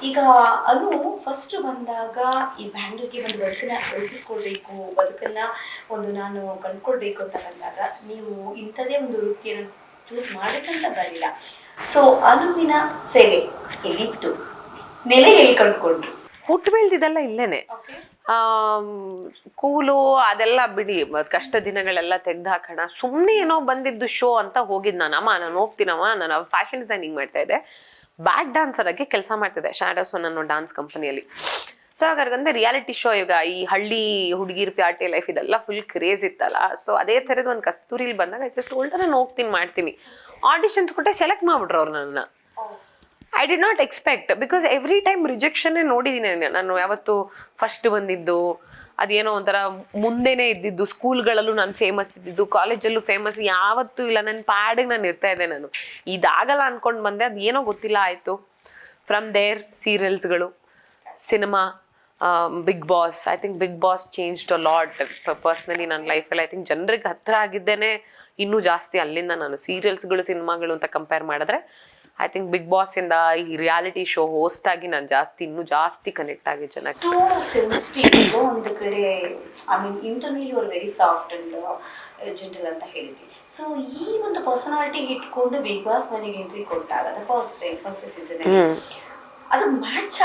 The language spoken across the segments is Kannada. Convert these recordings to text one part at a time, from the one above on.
ಈಗ ಅನು ಫಸ್ಟ್ ಬಂದಾಗ ಈ ಬ್ಯಾಂಗ್ಳೂರ್ಗೆ ಒಂದು ಬದುಕನ್ನ ರೂಪಿಸ್ಕೊಳ್ಬೇಕು, ಬದುಕನ್ನ ಒಂದು ನಾನು ಕಂಡ್ಕೊಳ್ಬೇಕು ಅಂತ ಬಂದಾಗ ನೀವು ಇಂಥದೇ ಒಂದು ವೃತ್ತಿಯನ್ನು ಚೂಸ್ ಮಾಡಬೇಕಂತ ಬರಲಿಲ್ಲ. ಸೊ ಅನುವಿನ ಸೆಲೆ ಎಲ್ಲಿತ್ತು, ನೆಲೆ ಎಲ್ಲಿ ಕಂಡ್ಕೊಂಡ್ರು? ಹುಟ್ಟು ಬೆಳೆದಿದ್ದೆಲ್ಲ ಇಲ್ಲೇನೆ. ಓಕೆ. ಕೂಲು ಅದೆಲ್ಲ ಬಿಡಿ, ಕಷ್ಟ ದಿನಗಳೆಲ್ಲ ತೆಗ್ದು ಹಾಕೋಣ. ಸುಮ್ಮನೆ ಏನೋ ಬಂದಿದ್ದು ಶೋ ಅಂತ ಹೋಗಿದ್ ನಾನು ಹೋಗ್ತೀನಮ್ಮ, ನಾನು ಫ್ಯಾಷನ್ ಡಿಸೈನಿಂಗ್ ಮಾಡ್ತಾ ಇದ್ದೆ, ಬ್ಯಾಕ್ ಡಾನ್ಸರ್ ಆಗಿ ಕೆಲಸ ಮಾಡ್ತಿದ್ದೆ ಶಾಡೋಸ್ ಅನ್ನೋ ಡಾನ್ಸ್ ಕಂಪನಿಯಲ್ಲಿ. ಸೊ ಹಾಗಾದ್ರೆ ರಿಯಾಲಿಟಿ ಶೋ ಈಗ ಈ ಹಳ್ಳಿ ಹುಡುಗಿರ್ ಪ್ಯಾಟಿ ಲೈಫ್ ಇದೆಲ್ಲ ಫುಲ್ ಕ್ರೇಜ್ ಇತ್ತಲ್ಲ. ಸೊ ಅದೇ ಥರದ್ದು ಒಂದು ಕಸ್ತೂರಿಲಿ ಬಂದಾಗ ಜಸ್ಟ್ ಉಲ್ಟಾ ನಾನು ಹೋಗ್ತೀನಿ ಮಾಡ್ತೀನಿ. ಆಡಿಷನ್ಸ್ ಕೊಟ್ಟೆ ಸೆಲೆಕ್ಟ್ ಮಾಡ್ಬಿಟ್ರು ಅವ್ರು ನನ್ನ. I did not expect, because every time ರಿಜೆಕ್ಷನ್ನೇ ನೋಡಿದ್ದೀನಿ ನಾನು. ಯಾವತ್ತು ಫಸ್ಟ್ ಬಂದಿದ್ದು ಅದೇನೋ ಒಂಥರ ಮುಂದೆನೇ ಇದ್ದಿದ್ದು, ಸ್ಕೂಲ್ಗಳಲ್ಲೂ ನಾನು ಫೇಮಸ್ ಇದ್ದಿದ್ದು, ಕಾಲೇಜಲ್ಲೂ ಫೇಮಸ್ ಯಾವತ್ತೂ ಇಲ್ಲ. ನನ್ನ ಪ್ಯಾಡಿಗೆ ನಾನು ಇರ್ತಾ ಇದ್ದೆ. ನಾನು ಇದಾಗಲ್ಲ ಅನ್ಕೊಂಡು ಬಂದೆ, ಅದು ಏನೋ ಗೊತ್ತಿಲ್ಲ ಆಯಿತು. ಫ್ರಮ್ ದೇರ್ ಸೀರಿಯಲ್ಸ್ಗಳು, cinema, Bigg Boss. I think Bigg Boss changed a lot personally ನನ್ನ ಲೈಫಲ್ಲಿ. ಐ ಥಿಂಕ್ ಜನರಿಗೆ ಹತ್ರ ಆಗಿದ್ದೇನೆ ಇನ್ನೂ ಜಾಸ್ತಿ ಅಲ್ಲಿಂದ. ನಾನು ಸೀರಿಯಲ್ಸ್ಗಳು ಸಿನಿಮಾಗಳು ಅಂತ ಕಂಪೇರ್ ಮಾಡಿದ್ರೆ ಐ ಥಿಂಕ್ ಬಿಗ್ ಬಾಸ್ ಇಂದ ಈ ರಿಯಾಲಿಟಿ ಶೋ ಹೋಸ್ಟ್ ಆಗಿ ನಾನು ಇನ್ನೂ ಜಾಸ್ತಿ ಕನೆಕ್ಟ್ ಆಗಿ ಜನಕ್ಕೆ. ಟೂ ಸೆನ್ಸಿಟಿವ್ ಒಂದು ಕಡೆ, ಐ ಮೀನ್ ಇಂಟರ್ನಲಿ ಅವರು ವೆರಿ ಸಾಫ್ಟ್ ಅಂಡ್ ಜೆಂಟಲ್ ಅಂತ ಹೇಳಿದ್ವಿ. ಸೊ ಈ ಒಂದು ಪರ್ಸನಾಲಿಟಿ ಇಟ್ಕೊಂಡು ಬಿಗ್ ಬಾಸ್ ಮನೆಗೆ ಎಂಟ್ರಿ ಕೊಟ್ಟಾಗ ಫಸ್ಟ್ ಸೀಸನ್ ಅದು ಮ್ಯಾಚ್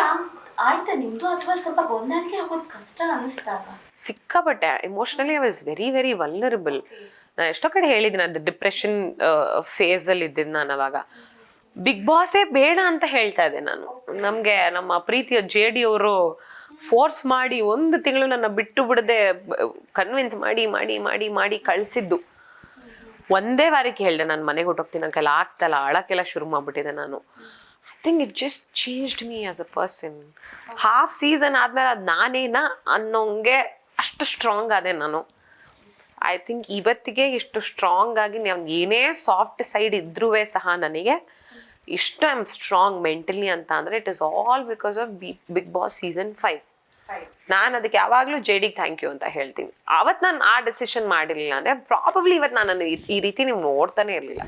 ಆಯ್ತಾ ನಿಮ್ದು, ಅಥವಾ ಸ್ವಲ್ಪ ಹೊಂದಾಣಿಕೆ ಆಗೋದು ಕಷ್ಟ ಅನಿಸ್ದಾಗ? ಸಿಕ್ಕಾಪಟ್ಟೆ emotionally I was very very vulnerable. ನಾನು ಎಷ್ಟೋ ಕಡೆ ಹೇಳಿದ್ದೀನಿ, ಅದು ಡಿಪ್ರೆಷನ್ ಫೇಸ್ ಅಲ್ಲಿ ಇದ್ದಿದ್ದು ನಾನು ಅವಾಗ. ಬಿಗ್ ಬಾಸೇ ಬೇಡ ಅಂತ ಹೇಳ್ತಾ ಇದ್ದೆ ನಾನು. ನಮ್ಗೆ ನಮ್ಮ ಪ್ರೀತಿಯ JD ಅವರು ಫೋರ್ಸ್ ಮಾಡಿ 1 ತಿಂಗಳು ನನ್ನ ಬಿಟ್ಟು ಬಿಡದೆ ಕನ್ವಿನ್ಸ್ ಮಾಡಿ ಮಾಡಿ ಮಾಡಿ ಮಾಡಿ ಕಳ್ಸಿದ್ದು. ಒಂದೇ ವಾರಕ್ಕೆ ಹೇಳ್ದೆ ನಾನು ಮನೆಗೆ ಹೊಟ್ಟೋಗ್ತೀನಿ, ನಂಗೆಲ್ಲ ಆಗ್ತಲ್ಲ, ಅಳಕ್ಕೆಲ್ಲ ಶುರು ಮಾಡ್ಬಿಟ್ಟಿದೆ ನಾನು. I think it just changed me as a person. Half season ಆದ್ಮೇಲೆ ಅದು ನಾನೇನಾ ಅನ್ನೋಂಗೆ ಅಷ್ಟು ಸ್ಟ್ರಾಂಗ್ ಆದೆ ನಾನು. ಐ ಥಿಂಕ್ ಇವತ್ತಿಗೆ ಇಷ್ಟು ಸ್ಟ್ರಾಂಗ್ ಆಗಿ ನಮ್ಗೆ ಏನೇ ಸಾಫ್ಟ್ ಸೈಡ್ ಇದ್ರೂ ಸಹ ನನಗೆ ಇಷ್ಟು ಐ ಆಮ್ ಸ್ಟ್ರಾಂಗ್ ಮೆಂಟಲಿ ಅಂತ ಅಂದ್ರೆ it is all because of Bigg Boss season 5. ನಾನು ಅದಕ್ಕೆ ಯಾವಾಗ್ಲೂ JD ಥ್ಯಾಂಕ್ ಯು ಅಂತ ಹೇಳ್ತೀನಿ. ಅವತ್ತು ನಾನು ಆ ಡಿಸಿಷನ್ ಮಾಡಿರ್ಲಿಲ್ಲ ಅಂದ್ರೆ ಪ್ರಾಬಬ್ಲಿ ಇವತ್ತು ನಾನು ಈ ರೀತಿ ನೀವು ನೋಡ್ತಾನೆ ಇರ್ಲಿಲ್ಲ.